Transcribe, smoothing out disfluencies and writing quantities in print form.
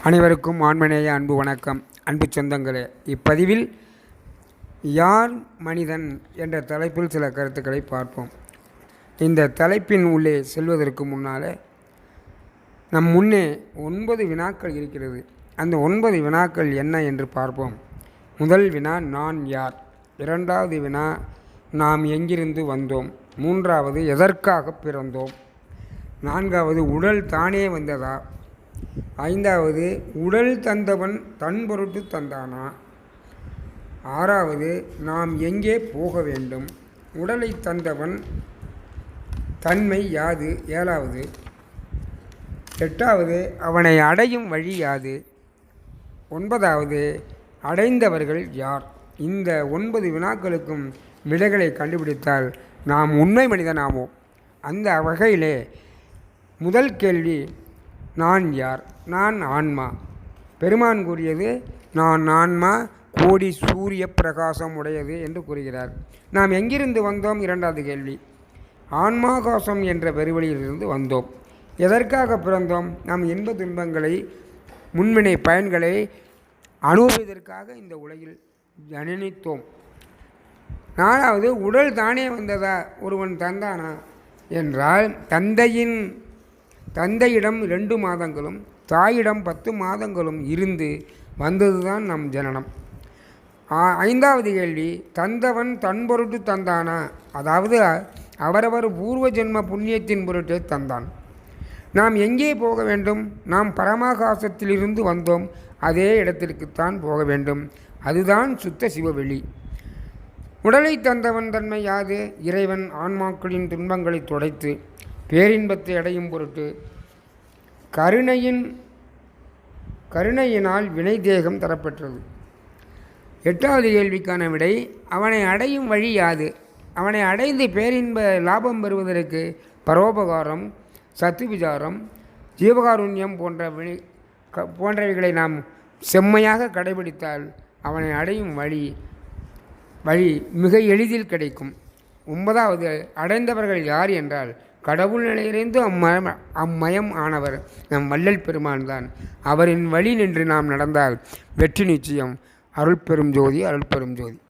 அனைவருக்கும் ஆன்மநேய அன்பு வணக்கம். அன்பு சொந்தங்களே, இப்பதிவில் யார் மனிதன் என்ற தலைப்பில் சில கருத்துக்களை பார்ப்போம். இந்த தலைப்பின் உள்ளே செல்வதற்கு முன்னால் நம் முன்னே 9 வினாக்கள் இருக்கிறது. அந்த 9 வினாக்கள் என்ன என்று பார்ப்போம். முதல் வினா, நான் யார்? இரண்டாவது வினா, நாம் எங்கிருந்து வந்தோம்? மூன்றாவது, எதற்காக பிறந்தோம்? நான்காவது, உடல் தானே வந்ததா? ஐந்தாவது, உடல் தந்தவன் தன் பொருட்டு தந்தானா? ஆறாவது, நாம் எங்கே போக வேண்டும்? உடலை தந்தவன் தன்மை யாது? ஏழாவது. எட்டாவது, அவனை அடையும் வழி யாது? ஒன்பதாவது, அடைந்தவர்கள் யார்? இந்த 9 வினாக்களுக்கும் விடைகளை கண்டுபிடித்தால் நாம் உண்மை மனிதனாவோம். அந்த வகையிலே முதல் கேள்வி, நான் யார்? நான் ஆன்மா. பெருமான் கூறியது, நான் ஆன்மா கோடி சூரிய பிரகாசம் உடையது என்று கூறுகிறார். நாம் எங்கிருந்து வந்தோம்? இரண்டாவது கேள்வி. ஆன்மாகாசம் என்ற பெருவழியிலிருந்து வந்தோம். எதற்காக பிறந்தோம்? நாம் இன்ப துன்பங்களை, முன்வினை பயன்களை அனுபவிப்பதற்காக இந்த உலகில் ஜனனித்தோம். நாலாவது, உடல் தானே வந்ததா? ஒருவன் தந்தானா என்றால் தந்தையிடம் 2 மாதங்களும் தாயிடம் 10 மாதங்களும் இருந்து வந்ததுதான் நம் ஜனனம். ஐந்தாவது கேள்வி, தந்தவன் தன் பொருட்டு தந்தானா? அதாவது அவரவர் பூர்வ ஜென்ம புண்ணியத்தின் பொருட்டே தந்தான். நாம் எங்கே போக வேண்டும்? நாம் பரமாகாசத்திலிருந்து வந்தோம். அதே இடத்திற்குத்தான் போக வேண்டும். அதுதான் சுத்த சிவவெளி. உடலை தந்தவன் தன்மை யாது? இறைவன் ஆன்மாக்களின் துன்பங்களை துடைத்து பேரின்பத்தை அடையும் பொருட்டு கருணையினால் வினை தேகம் தரப்பெற்றது. எட்டாவது கேள்விக்கான விடை, அவனை அடையும் வழி யாது? அவனை அடைந்து பேரின்ப லாபம் பெறுவதற்கு பரோபகாரம், சத்துவிசாரம், ஜீவகாருண்யம் போன்றவைகளை நாம் செம்மையாக கடைபிடித்தால் அவனை அடையும் வழி மிக எளிதில் கிடைக்கும். 9வது, அடைந்தவர்கள் யார் என்றால் கடவுள் நிலையிலிருந்து அம்மயம் ஆனவர் நம் வள்ளல் பெருமான் தான். அவரின் வழி நின்று நாம் நடந்தால் வெற்றி நிச்சயம். அருள் பெரும் ஜோதி, அருள் பெரும் ஜோதி.